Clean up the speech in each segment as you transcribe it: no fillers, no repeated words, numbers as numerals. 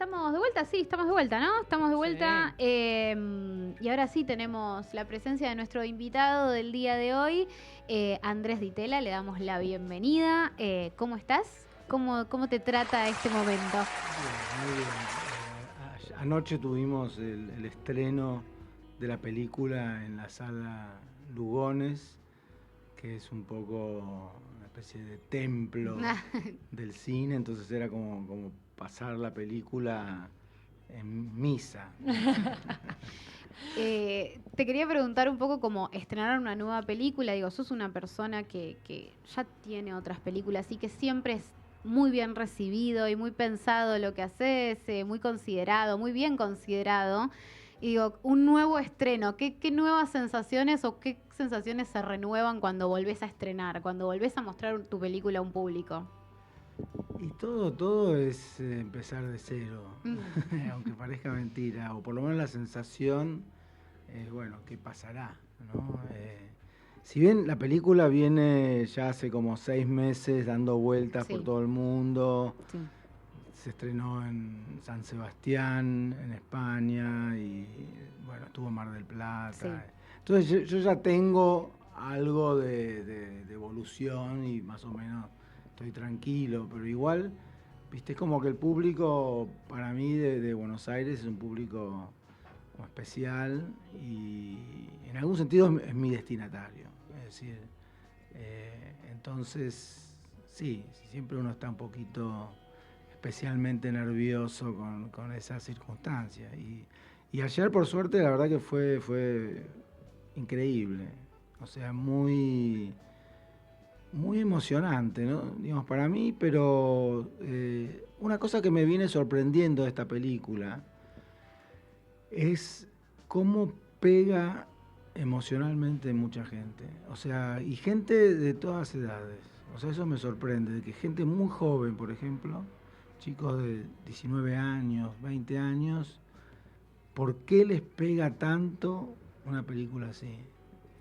Estamos de vuelta, sí, estamos de vuelta, ¿no? Estamos de vuelta. Sí. Y ahora sí tenemos la presencia de nuestro invitado del día de hoy, Andrés Di Tella. Le damos la bienvenida. ¿Cómo estás? ¿Cómo te trata este momento? Bien, muy bien. Anoche tuvimos el estreno de la película en la sala Lugones, que es un poco una especie de templo del cine, entonces era como pasar la película en misa. Te quería preguntar un poco cómo estrenar una nueva película. Digo, sos una persona que ya tiene otras películas y que siempre es muy bien recibido y muy pensado lo que haces, muy considerado, muy bien considerado. Y digo, un nuevo estreno, ¿qué nuevas sensaciones o qué sensaciones se renuevan cuando volvés a estrenar, cuando volvés a mostrar tu película a un público? Y todo es empezar de cero, Mm. aunque parezca mentira, o por lo menos la sensación es, bueno, ¿qué pasará? ¿No? Si bien la película viene ya hace como 6 meses dando vueltas por Sí, todo el mundo, sí. se estrenó en San Sebastián, en España, y bueno, estuvo en Mar del Sí. Plata. Entonces yo ya tengo algo de evolución y más o menos estoy tranquilo, pero igual, viste, es como que el público para mí de Buenos Aires es un público como especial y en algún sentido es mi destinatario. Es decir, entonces, sí, siempre uno está un poquito especialmente nervioso con esas circunstancias. Y ayer, por suerte, la verdad que fue increíble. O sea, muy emocionante, ¿no? Digamos, para mí, pero una cosa que me viene sorprendiendo de esta película es cómo pega emocionalmente mucha gente. O sea, y gente de todas edades. O sea, eso me sorprende, de que gente muy joven, por ejemplo, chicos de 19 años, 20 años, ¿por qué les pega tanto una película así?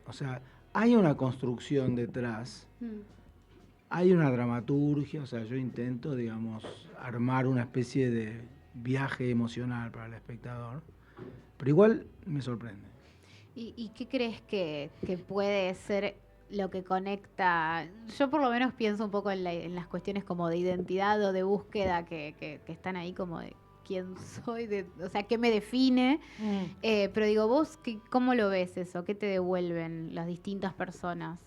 O sea, hay una construcción detrás, Mm. hay una dramaturgia, o sea, yo intento, digamos, armar una especie de viaje emocional para el espectador, pero igual me sorprende. ¿Y qué crees que puede ser lo que conecta? Yo por lo menos pienso un poco en las cuestiones como de identidad o de búsqueda que están ahí como de quién soy, o sea, qué me define. Pero digo, vos, ¿cómo lo ves eso? ¿Qué te devuelven las distintas personas?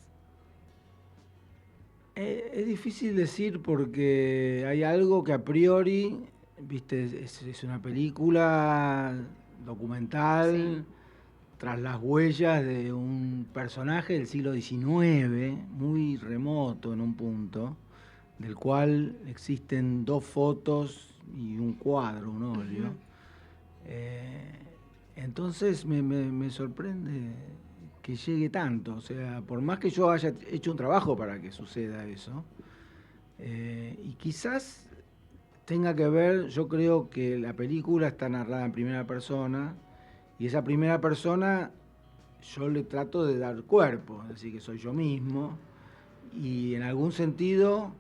Es difícil decir porque hay algo que a priori, viste, es una película Sí. documental tras las huellas de un personaje del siglo XIX, muy remoto en un punto, del cual existen 2 fotos y un cuadro, un óleo. Ujú. Eh, entonces me sorprende que llegue tanto, o sea, por más que yo haya hecho un trabajo para que suceda eso, y quizás tenga que ver, yo creo que la película está narrada en primera persona, y esa primera persona yo le trato de dar cuerpo, es decir, que soy yo mismo, y en algún sentido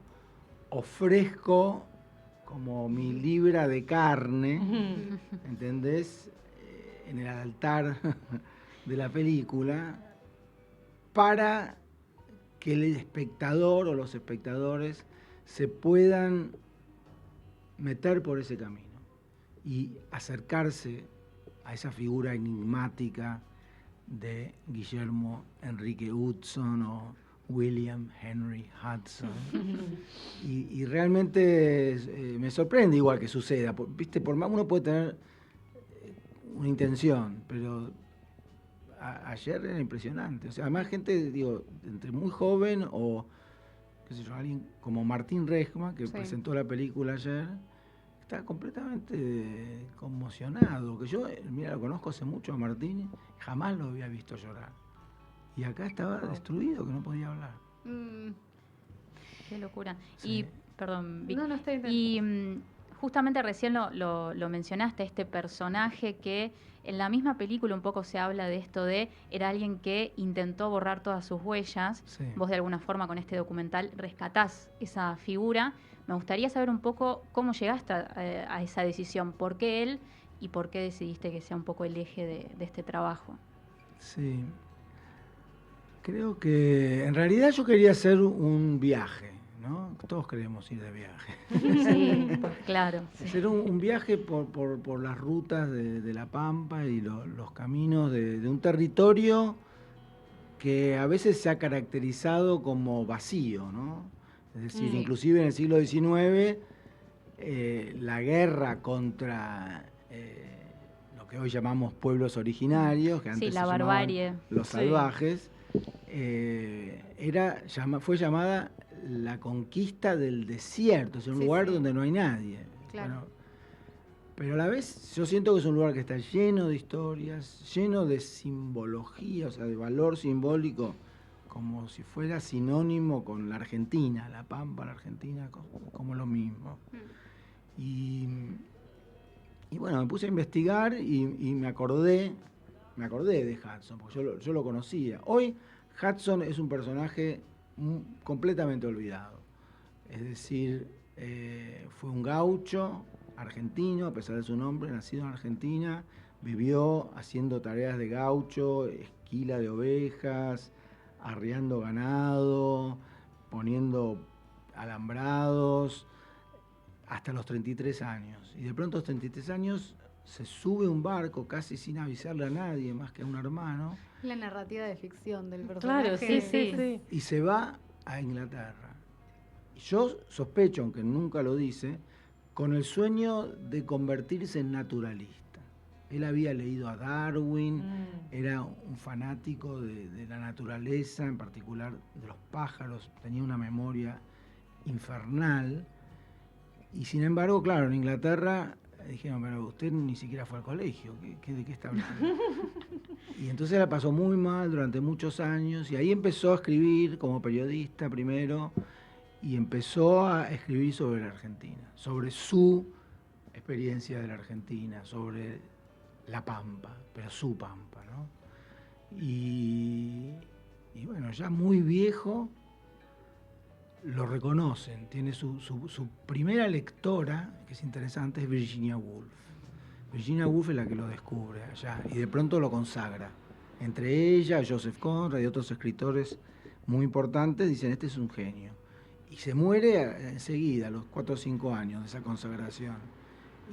ofrezco como mi libra de carne, ¿entendés? En el altar de la película, para que el espectador o los espectadores se puedan meter por ese camino y acercarse a esa figura enigmática de Guillermo Enrique Hudson o William Henry Hudson. Y realmente me sorprende igual que suceda. Viste, por más uno puede tener una intención, pero ayer era impresionante. O sea, además gente, digo, entre muy joven o, qué sé yo, alguien como Martín Rejma, que Sí. presentó la película ayer, está completamente conmocionado. Que yo, mira, lo conozco hace mucho a Martín, jamás lo había visto llorar. Y acá estaba destruido, que no podía hablar. Mm. Qué locura. Sí. Y, perdón, Vic, No, no estoy y justamente recién lo mencionaste, este personaje que en la misma película un poco se habla de esto de, era alguien que intentó borrar todas sus huellas. Sí. Vos de alguna forma con este documental rescatás esa figura. Me gustaría saber un poco cómo llegaste a esa decisión, por qué él y por qué decidiste que sea un poco el eje de este trabajo. Sí. Creo que en realidad yo quería hacer un viaje, ¿no? Todos queremos ir de viaje. Sí, pues claro. Hacer un viaje por las rutas de La Pampa y los caminos de un territorio que a veces se ha caracterizado como vacío, ¿no? Es decir, inclusive en el siglo XIX, la guerra contra lo que hoy llamamos pueblos originarios, que antes Sí, la se llamaban barbarie. los salvajes, fue llamada la conquista del desierto, es un lugar donde no hay nadie. Claro. Bueno, pero a la vez yo siento que es un lugar que está lleno de historias, lleno de simbología, o sea, de valor simbólico, como si fuera sinónimo con la Argentina, La Pampa, la Argentina, como lo mismo. Y bueno, me puse a investigar y me acordé de Hudson, porque yo lo conocía. Hoy Hudson es un personaje completamente olvidado. Es decir, fue un gaucho argentino, a pesar de su nombre, nacido en Argentina, vivió haciendo tareas de gaucho, esquila de ovejas, arriando ganado, poniendo alambrados, hasta los 33 años. Y de pronto a los 33 años se sube a un barco casi sin avisarle a nadie más que a un hermano. La narrativa de ficción del personaje. Claro, sí. Y se va a Inglaterra. Yo sospecho, aunque nunca lo dice, con el sueño de convertirse en naturalista. Él había leído a Darwin, era un fanático de la naturaleza, en particular de los pájaros, tenía una memoria infernal. Y sin embargo, claro, en Inglaterra dijeron, pero usted ni siquiera fue al colegio, ¿de qué está hablando? Y entonces la pasó muy mal durante muchos años y ahí empezó a escribir como periodista primero y empezó a escribir sobre la Argentina, sobre su experiencia de la Argentina, sobre la Pampa, pero su Pampa, ¿no? Y bueno, ya muy viejo, lo reconocen, tiene su primera lectora, que es interesante, es Virginia Woolf. Virginia Woolf es la que lo descubre allá y de pronto lo consagra. Entre ella, Joseph Conrad y otros escritores muy importantes dicen, este es un genio. Y se muere enseguida, a los 4 o 5 años de esa consagración.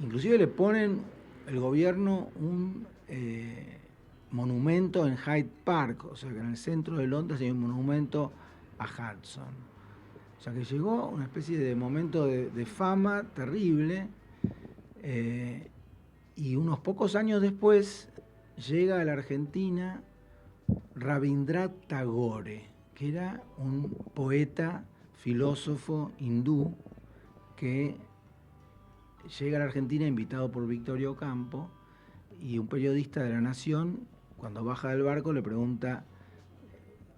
Inclusive le ponen el gobierno un monumento en Hyde Park, o sea que en el centro de Londres hay un monumento a Hudson. O sea que llegó una especie de momento de fama terrible y unos pocos años después llega a la Argentina Rabindranath Tagore, que era un poeta, filósofo hindú que llega a la Argentina invitado por Victoria Ocampo y un periodista de La Nación, cuando baja del barco, le pregunta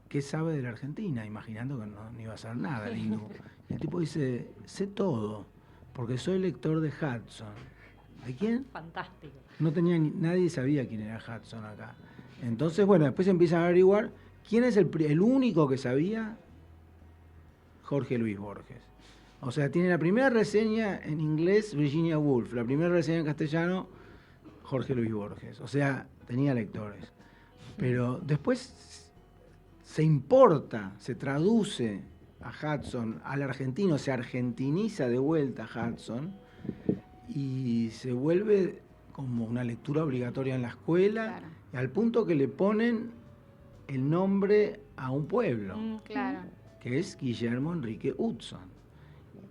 ¿qué sabe de la Argentina? Imaginando que no iba a saber nada el hindú. Y el tipo dice, sé todo, porque soy lector de Hudson. ¿De quién? Fantástico. Nadie sabía quién era Hudson acá. Entonces, bueno, después empiezan a averiguar quién es el único que sabía, Jorge Luis Borges. O sea, tiene la primera reseña en inglés Virginia Woolf, la primera reseña en castellano Jorge Luis Borges. O sea, tenía lectores. Pero después se importa, se traduce a Hudson al argentino, se argentiniza de vuelta a Hudson y se vuelve como una lectura obligatoria en la escuela, claro, y al punto que le ponen el nombre a un pueblo, claro, que es Guillermo Enrique Hudson.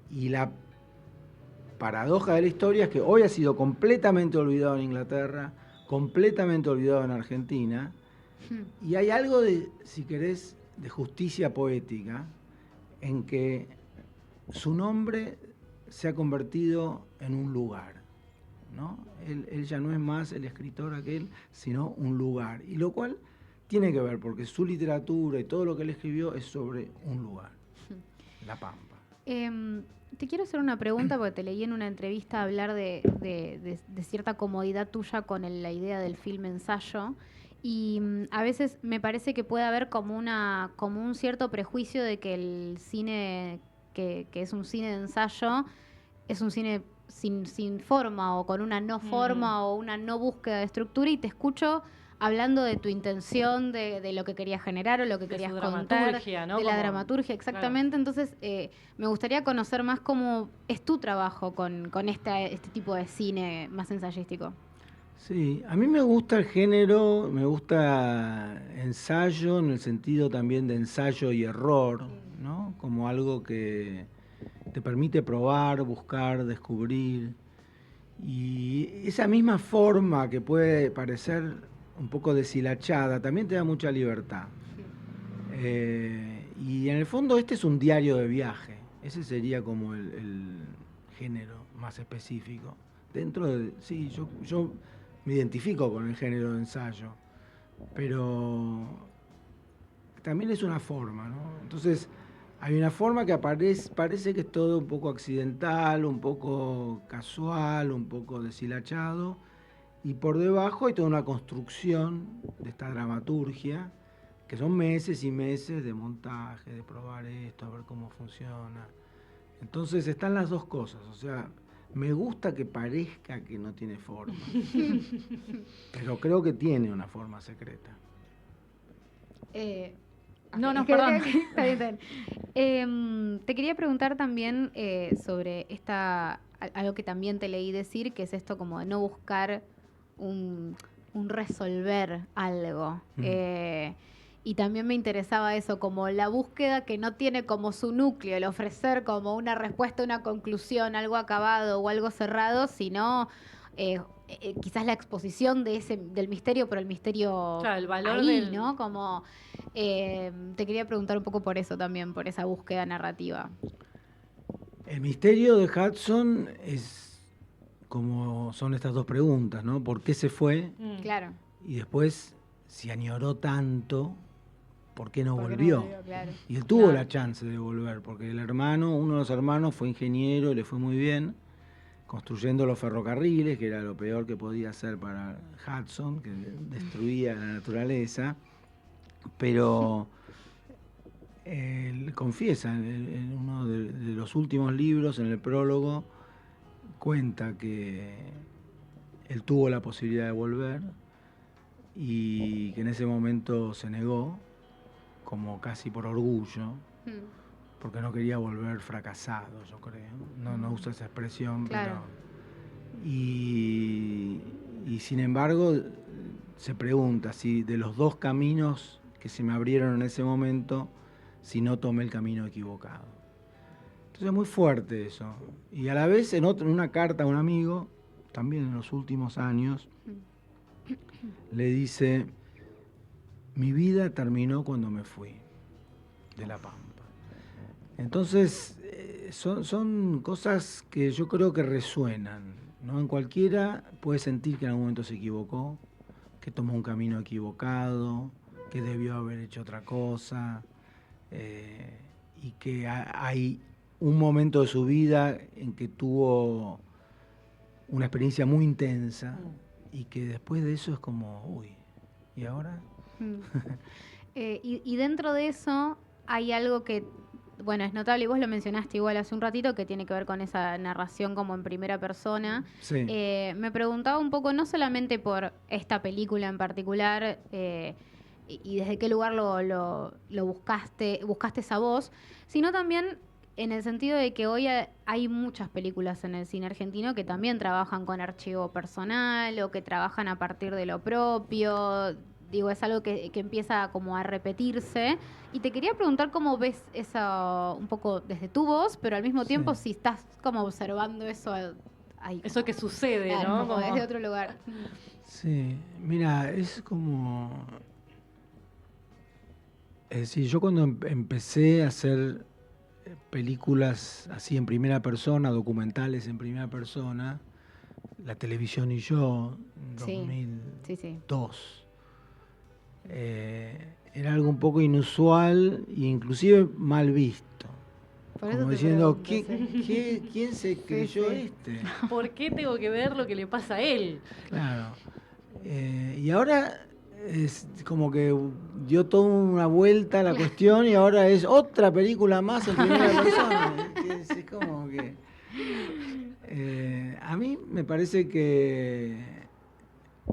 Y la paradoja de la historia es que hoy ha sido completamente olvidado en Inglaterra, completamente olvidado en Argentina, y hay algo de, si querés, de justicia poética, en que su nombre se ha convertido en un lugar, ¿no? Él ya no es más el escritor aquel, sino un lugar. Y lo cual tiene que ver, porque su literatura y todo lo que él escribió es sobre un lugar, La Pampa. Te quiero hacer una pregunta porque te leí en una entrevista hablar de cierta comodidad tuya con la idea del film ensayo y a veces me parece que puede haber como un cierto prejuicio de que el cine que es un cine de ensayo es un cine sin forma o con una no forma o una no búsqueda de estructura y te escucho hablando de tu intención, de lo que querías generar o lo que De querías su contar, dramaturgia, ¿no? de la Como- dramaturgia, exactamente. claro. Entonces, me gustaría conocer más cómo es tu trabajo con este tipo de cine más ensayístico. Sí, a mí me gusta el género, me gusta ensayo en el sentido también de ensayo y error, ¿no? Como algo que te permite probar, buscar, descubrir. Y esa misma forma que puede parecer un poco deshilachada, también te da mucha libertad. Y en el fondo este es un diario de viaje. Ese sería como el género más específico. Dentro de, sí, yo me identifico con el género de ensayo, pero también es una forma, ¿no? Entonces, hay una forma que parece que es todo un poco accidental, un poco casual, un poco deshilachado, y por debajo hay toda una construcción de esta dramaturgia, que son meses y meses de montaje, de probar esto, a ver cómo funciona. Entonces están las dos cosas, o sea, me gusta que parezca que no tiene forma, pero creo que tiene una forma secreta. No, Ok, perdón. Está bien, está bien. Te quería preguntar también sobre algo que también te leí decir, que es esto como de no buscar un resolver algo. Y también me interesaba eso, como la búsqueda que no tiene como su núcleo, el ofrecer como una respuesta, una conclusión, algo acabado o algo cerrado, sino quizás la exposición del misterio, pero el misterio Claro, el valor ahí, del... ¿no? Como te quería preguntar un poco por eso también, por esa búsqueda narrativa. El misterio de Hudson es como son estas dos preguntas, ¿no? ¿Por qué se fue? Claro. Y después, si añoró tanto, ¿por qué no ¿Por qué no volvió? volvió? Claro. Y él tuvo Claro. la chance de volver, porque el hermano, uno de los hermanos fue ingeniero, le fue muy bien, construyendo los ferrocarriles, que era lo peor que podía hacer para Hudson, que destruía la naturaleza, pero él confiesa en uno de los últimos libros, en el prólogo, cuenta que él tuvo la posibilidad de volver y que en ese momento se negó, como casi por orgullo, porque no quería volver fracasado, yo creo. No uso esa expresión, Claro. pero... Y sin embargo, se pregunta si de los dos caminos que se me abrieron en ese momento, si no tomé el camino equivocado. Entonces es muy fuerte eso. Y a la vez, en una carta a un amigo, también en los últimos años, le dice: mi vida terminó cuando me fui de La Pampa. Entonces, son cosas que yo creo que resuenan, ¿no? En cualquiera puede sentir que en algún momento se equivocó, que tomó un camino equivocado, que debió haber hecho otra cosa, y que hay un momento de su vida en que tuvo una experiencia muy intensa y que después de eso es como, uy, ¿y ahora? Y dentro de eso hay algo que, bueno, es notable, y vos lo mencionaste igual hace un ratito, que tiene que ver con esa narración como en primera persona. Sí. Me preguntaba un poco, no solamente por esta película en particular, y desde qué lugar lo buscaste esa voz, sino también en el sentido de que hoy hay muchas películas en el cine argentino que también trabajan con archivo personal o que trabajan a partir de lo propio. Digo, es algo que empieza como a repetirse. Y te quería preguntar cómo ves eso un poco desde tu voz, pero al mismo tiempo Sí. si estás como observando eso ahí. Eso que sucede, Claro, ¿no? como Como- desde otro lugar. Sí, mira, es como... Es decir, yo cuando empecé a hacer películas así en primera persona, documentales en primera persona, La televisión y yo, en Sí, 2002, sí. era algo un poco inusual e inclusive mal visto. Por eso como te diciendo, pregunto, ¿quién se creyó sí. ¿Por qué tengo que ver lo que le pasa a él? Claro. Y ahora es como que dio toda una vuelta a la cuestión y ahora es otra película más en primera persona. Es como que... a mí me parece que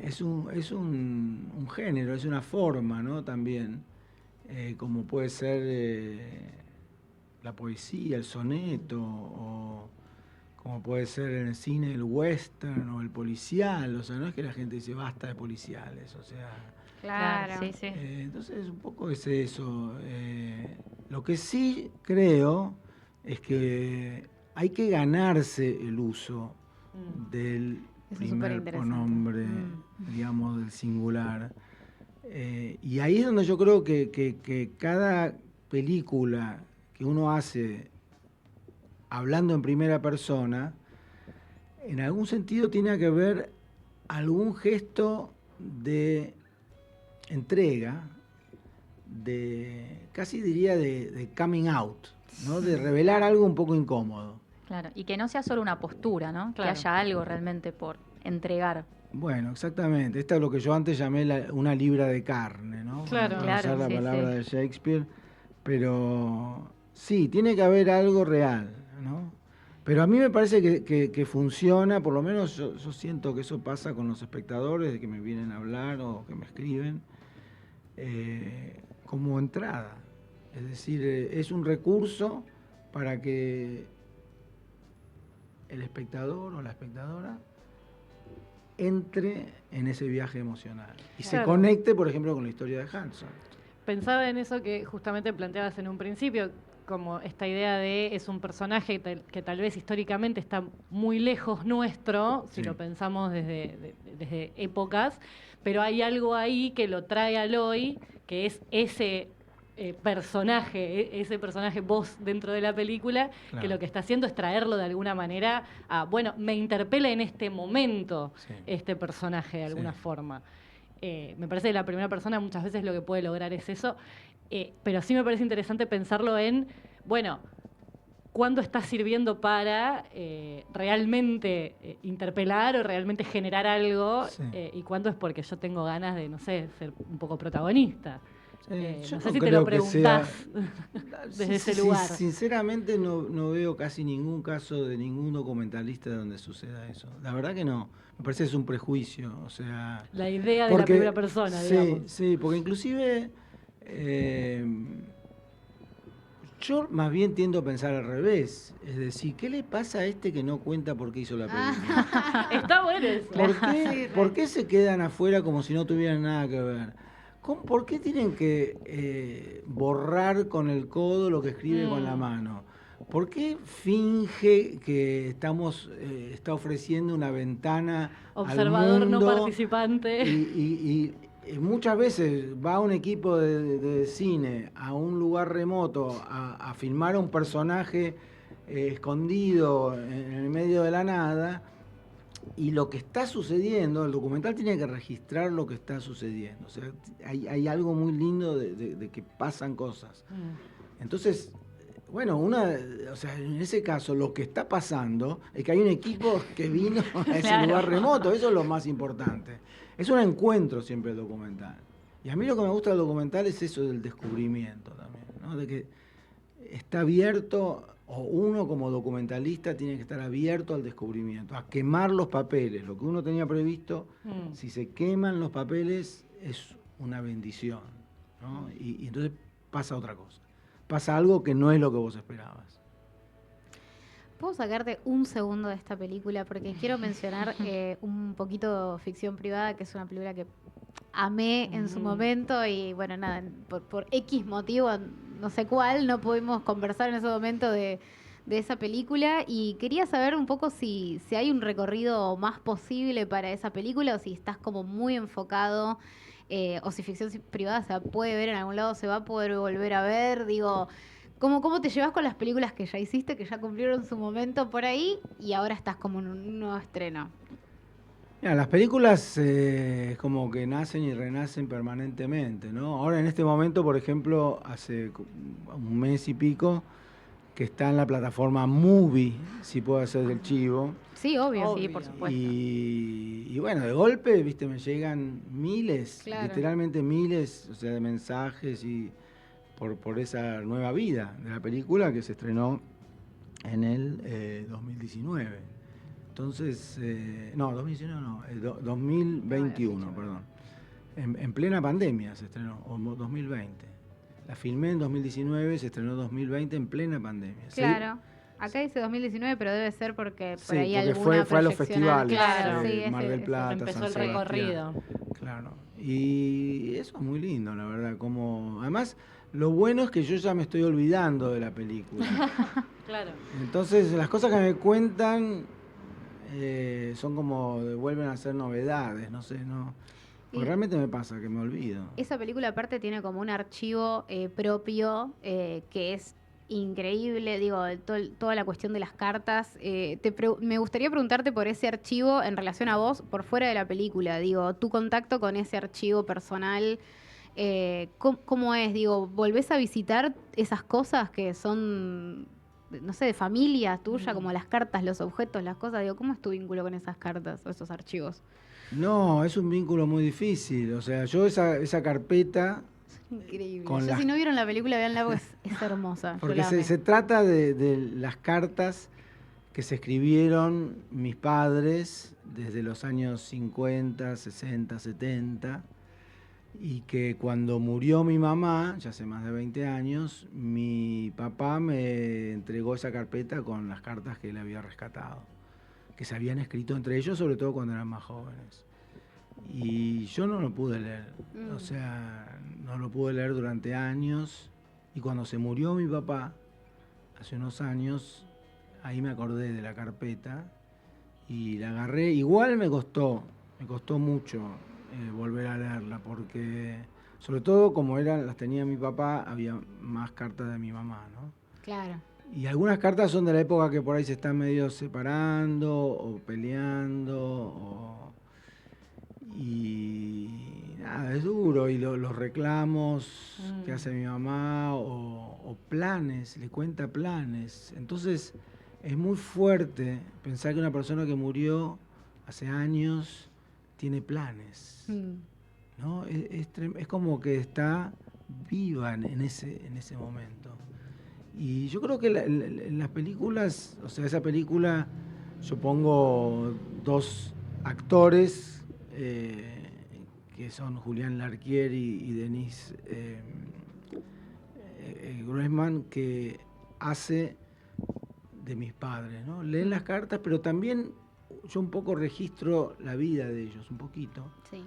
es un género, es una forma, ¿no? También, como puede ser la poesía, el soneto, o como puede ser en el cine el western o el policial. O sea, no es que la gente dice basta de policiales, o sea... Claro. Sí, sí. Entonces, un poco es eso. Lo que sí creo es que hay que ganarse el uso del Eso es primer superinteresante. pronombre, digamos, del singular. Y ahí es donde yo creo que cada película que uno hace hablando en primera persona, en algún sentido tiene que ver algún gesto de entrega, casi diría de coming out, ¿no? De revelar algo un poco incómodo. Claro, y que no sea solo una postura, ¿no? Claro. Que haya algo realmente por entregar. Bueno, exactamente. Esta es lo que yo antes llamé una libra de carne, ¿no? Claro. Para usar la Sí, palabra sí. de Shakespeare. Pero sí, tiene que haber algo real, ¿no? Pero a mí me parece que funciona, por lo menos yo siento que eso pasa con los espectadores de que me vienen a hablar o que me escriben, como entrada. Es decir, es un recurso para que el espectador o la espectadora entre en ese viaje emocional y se Claro. conecte, por ejemplo, con la historia de Hudson. Pensaba en eso que justamente planteabas en un principio, como esta idea de es un personaje que tal vez históricamente está muy lejos nuestro, si Sí. lo pensamos desde épocas, pero hay algo ahí que lo trae al hoy, que es ese personaje, ese personaje voz dentro de la película, Claro. que lo que está haciendo es traerlo de alguna manera a, bueno, me interpela en este momento Sí. este personaje de alguna Sí. forma. Me parece que la primera persona muchas veces lo que puede lograr es eso, pero sí me parece interesante pensarlo en, bueno, cuándo está sirviendo para realmente interpelar o realmente generar algo, Sí. y cuándo es porque yo tengo ganas de, no sé, ser un poco protagonista. Yo No sé no si te lo creo que sea- preguntás desde ese lugar. Sinceramente no veo casi ningún caso de ningún documentalista donde suceda eso. La verdad que no. Me parece que es un prejuicio. O sea, La idea de la primera persona, sí, digamos. Sí, porque inclusive yo más bien tiendo a pensar al revés. Es decir, ¿qué le pasa a este que no cuenta por qué hizo la película? Está bueno eso. ¿Por qué se quedan afuera como si no tuvieran nada que ver? ¿Por qué tienen que borrar con el codo lo que escribe con la mano? ¿Por qué finge que está ofreciendo una ventana Observador al no mundo? participante. Y muchas veces va un equipo de cine a un lugar remoto a filmar a un personaje escondido en el medio de la nada. Y lo que está sucediendo, el documental tiene que registrar lo que está sucediendo. O sea, hay algo muy lindo de que pasan cosas. Entonces, bueno, o sea, en ese caso, lo que está pasando es que hay un equipo que vino a ese Claro. lugar remoto. Eso es lo más importante. Es un encuentro siempre el documental. Y a mí lo que me gusta del documental es eso del descubrimiento también, ¿no? De que está abierto, o uno como documentalista tiene que estar abierto al descubrimiento, a quemar los papeles. Lo que uno tenía previsto, si se queman los papeles, es una bendición, ¿no? Y entonces pasa otra cosa. Pasa algo que no es lo que vos esperabas. ¿Puedo sacarte un segundo de esta película? Porque quiero mencionar un poquito Ficción Privada, que es una película que amé en su momento y bueno, nada, por X motivo, no sé cuál, no pudimos conversar en ese momento de esa película y quería saber un poco si hay un recorrido más posible para esa película o si estás como muy enfocado o si Ficción Privada se puede ver en algún lado, se va a poder volver a ver, digo... ¿Cómo te llevas con las películas que ya hiciste, que ya cumplieron su momento por ahí y ahora estás como en un nuevo estreno? Mira, las películas como que nacen y renacen permanentemente, ¿no? Ahora en este momento, por ejemplo, hace un mes y pico, que está en la plataforma Movie, si puedo hacer del chivo. Sí, obvio. Sí, por supuesto. Y bueno, de golpe, viste, me llegan miles, Claro. literalmente miles, o sea, de mensajes y por esa nueva vida de la película que se estrenó en el 2019. Entonces, no, 2019 no, 2021, perdón. En plena pandemia se estrenó, o 2020. La filmé en 2019, se estrenó en 2020 en plena pandemia. Claro. Acá dice 2019, pero debe ser porque por Sí, ahí porque alguna fue a los proyeccional. festivales, Claro, sí, Mar del Plata, Empezó San el Sebastián. recorrido. Claro. Y eso es muy lindo, la verdad. Como, además, lo bueno es que yo ya me estoy olvidando de la película. Claro. Entonces, las cosas que me cuentan son como, vuelven a ser novedades, no sé, ¿no? Porque Y- realmente me pasa que me olvido. Esa película aparte tiene como un archivo propio que es increíble, digo, toda la cuestión de las cartas. Me gustaría preguntarte por ese archivo en relación a vos, por fuera de la película, digo, tu contacto con ese archivo personal, ¿cómo es? Digo, ¿volvés a visitar esas cosas que son, no sé, de familia tuya, como las cartas, los objetos, las cosas? Digo, ¿cómo es tu vínculo con esas cartas o esos archivos? No, es un vínculo muy difícil. O sea, yo esa carpeta, Increíble. Con Yo las- si no vieron la película, veanla porque es hermosa. Yo porque la amé. se trata de las cartas que se escribieron mis padres desde los años 50, 60, 70, y que cuando murió mi mamá, ya hace más de 20 años, mi papá me entregó esa carpeta con las cartas que él había rescatado, que se habían escrito entre ellos, sobre todo cuando eran más jóvenes. Y yo no lo pude leer, o sea, no lo pude leer durante años, y cuando se murió mi papá, hace unos años, ahí me acordé de la carpeta y la agarré. Igual me costó mucho volver a leerla, porque sobre todo como las tenía mi papá, había más cartas de mi mamá, ¿no? Claro. Y algunas cartas son de la época que por ahí se están medio separando o peleando, y nada, es duro. Y los reclamos que hace mi mamá o planes, le cuenta planes. Entonces es muy fuerte pensar que una persona que murió hace años tiene planes, ¿no? Es como que está viva en ese momento. Y yo creo que en las películas, o sea, esa película, yo pongo dos actores que son Julián Larquier y Denise Grossman, que hace de mis padres, ¿no? Leen las cartas, pero también yo un poco registro la vida de ellos, un poquito. Sí.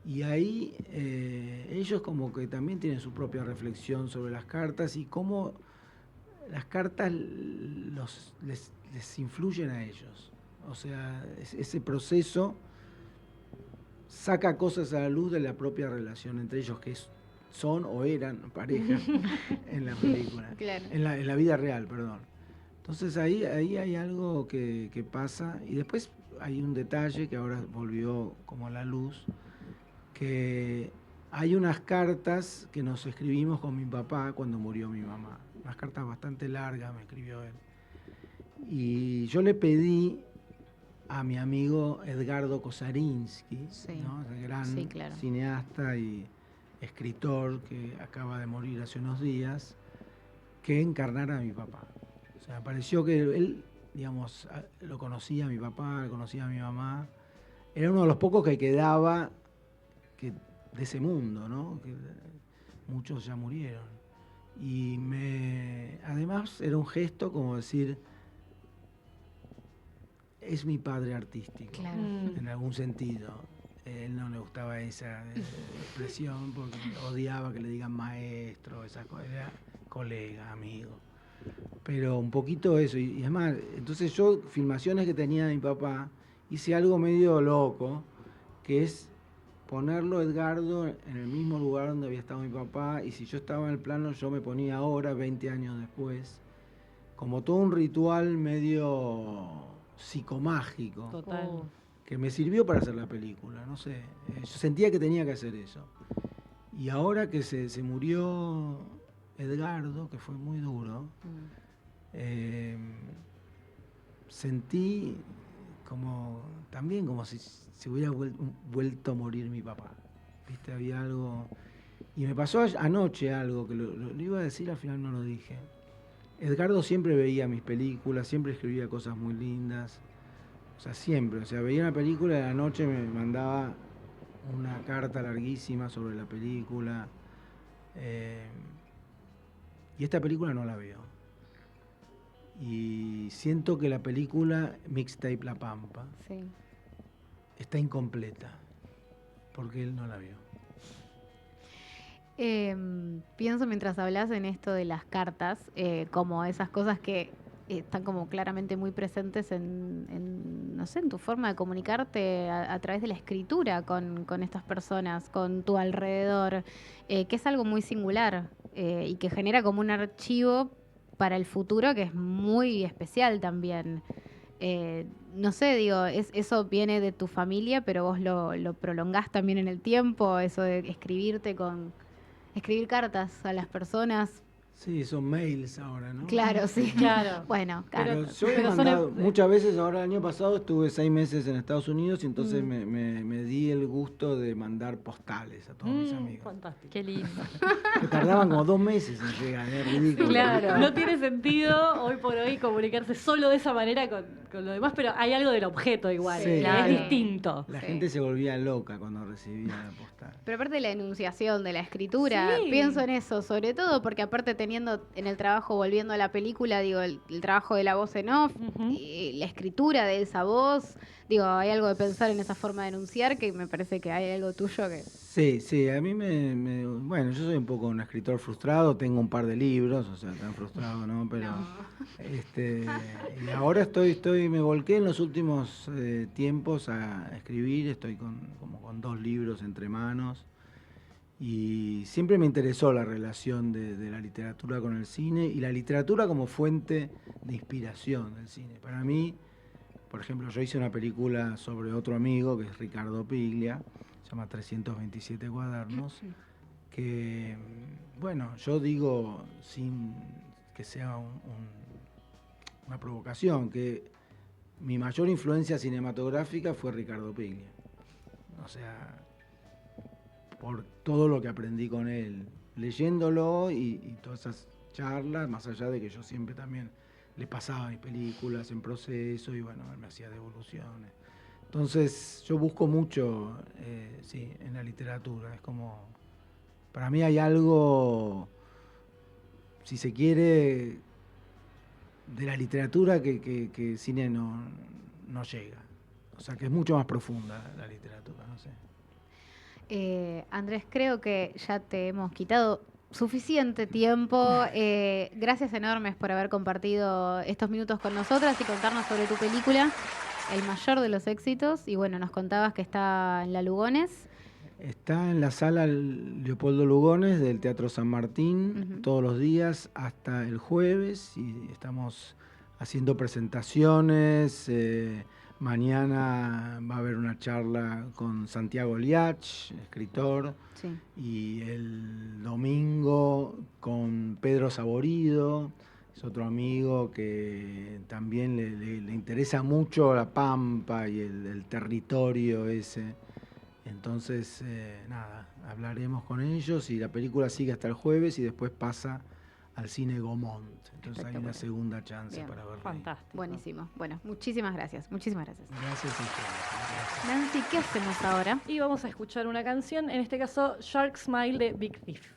Y ahí ellos como que también tienen su propia reflexión sobre las cartas y cómo las cartas les influyen a ellos. O sea, ese proceso saca cosas a la luz de la propia relación entre ellos, que son o eran pareja en la película. Claro. En la vida real, perdón. Entonces ahí hay algo que pasa. Y después hay un detalle que ahora volvió como a la luz, que hay unas cartas que nos escribimos con mi papá cuando murió mi mamá. Unas cartas bastante largas me escribió él. Y yo le pedí a mi amigo Edgardo Kosarinsky, Sí. ¿no? El gran Sí, claro. cineasta y escritor que acaba de morir hace unos días, que encarnara a mi papá. O sea, me pareció que él, digamos, lo conocía a mi papá, lo conocía a mi mamá. Era uno de los pocos que quedaba de ese mundo, ¿no? Que muchos ya murieron. Y además era un gesto como decir, es mi padre artístico, Claro. en algún sentido. Él no le gustaba esa expresión porque odiaba que le digan maestro, esas cosas, era colega, amigo. Pero un poquito eso, y además, entonces yo, filmaciones que tenía de mi papá, hice algo medio loco, que es ponerlo Edgardo en el mismo lugar donde había estado mi papá, y si yo estaba en el plano, yo me ponía ahora, 20 años después, como todo un ritual medio psicomágico, Total. que me sirvió para hacer la película, no sé, yo sentía que tenía que hacer eso. Y ahora que se murió Edgardo, que fue muy duro, Sentí también como si se hubiera vuelto a morir mi papá. ¿Viste? Había algo. Y me pasó anoche algo que lo iba a decir, al final no lo dije. Edgardo siempre veía mis películas, siempre escribía cosas muy lindas. O sea, siempre. O sea, veía una película y a la noche me mandaba una carta larguísima sobre la película. Y esta película no la veo. Y siento que la película Mixtape La Pampa Sí. está incompleta, porque él no la vio. Pienso mientras hablas en esto de las cartas, como esas cosas que están como claramente muy presentes no sé, en tu forma de comunicarte a través de la escritura con estas personas, con tu alrededor, que es algo muy singular y que genera como un archivo para el futuro que es muy especial también. No sé, digo, eso viene de tu familia, pero vos lo prolongás también en el tiempo, eso de escribir cartas a las personas. Sí, son mails ahora, ¿no? Claro, sí. Claro. Bueno, Pero cartas. yo he Pero son mandado muchas veces, ahora el año pasado estuve 6 meses en Estados Unidos y entonces me di el gusto de mandar postales a todos mis amigos. Fantástico. Qué lindo. Que tardaban como 2 meses en llegar, es ridículo. Claro, no tiene sentido hoy por hoy comunicarse solo de esa manera con lo demás, pero hay algo del objeto igual, Sí, que claro. es distinto. La Sí. gente se volvía loca cuando recibía la postal. Pero aparte de la enunciación, de la escritura, Sí. pienso en eso, sobre todo porque aparte teniendo en el trabajo, volviendo a la película, digo, el trabajo de la voz en off, Ujú. la escritura de esa voz, digo, hay algo de pensar en esa forma de enunciar que me parece que hay algo tuyo que... Sí, a mí bueno, yo soy un poco un escritor frustrado, tengo un par de libros, o sea, tan frustrado, ¿no? Pero, y ahora me volqué en los últimos tiempos a escribir, estoy como con 2 libros entre manos, y siempre me interesó la relación de la literatura con el cine, y la literatura como fuente de inspiración del cine. Para mí, por ejemplo, yo hice una película sobre otro amigo, que es Ricardo Piglia, se llama 327 cuadernos, que, bueno, yo digo, sin que sea una provocación, que mi mayor influencia cinematográfica fue Ricardo Piglia. O sea, por todo lo que aprendí con él, leyéndolo y todas esas charlas, más allá de que yo siempre también le pasaba mis películas en proceso y bueno, él me hacía devoluciones. Entonces yo busco mucho, sí, en la literatura. Es como, para mí hay algo, si se quiere, de la literatura que el cine no llega. O sea, que es mucho más profunda la literatura, no sé. Andrés, creo que ya te hemos quitado suficiente tiempo. Gracias enormes por haber compartido estos minutos con nosotras y contarnos sobre tu película, el mayor de los éxitos. Y bueno, nos contabas que está en la Lugones. Está en la sala Leopoldo Lugones del Teatro San Martín todos los días hasta el jueves y estamos haciendo presentaciones. Mañana va a haber una charla con Santiago Liach, escritor, Sí. y el domingo con Pedro Saborido, es otro amigo que también le interesa mucho la Pampa y el territorio ese. Entonces, nada, hablaremos con ellos y la película sigue hasta el jueves y después pasa al cine Gaumont. Entonces hay una Espectacular. segunda chance Bien. para verla. Fantástico. Buenísimo. Bueno, muchísimas gracias. Muchísimas gracias. Gracias a ustedes. Gracias. Nancy, ¿qué hacemos ahora? Y vamos a escuchar una canción, en este caso Shark Smile de Big Thief.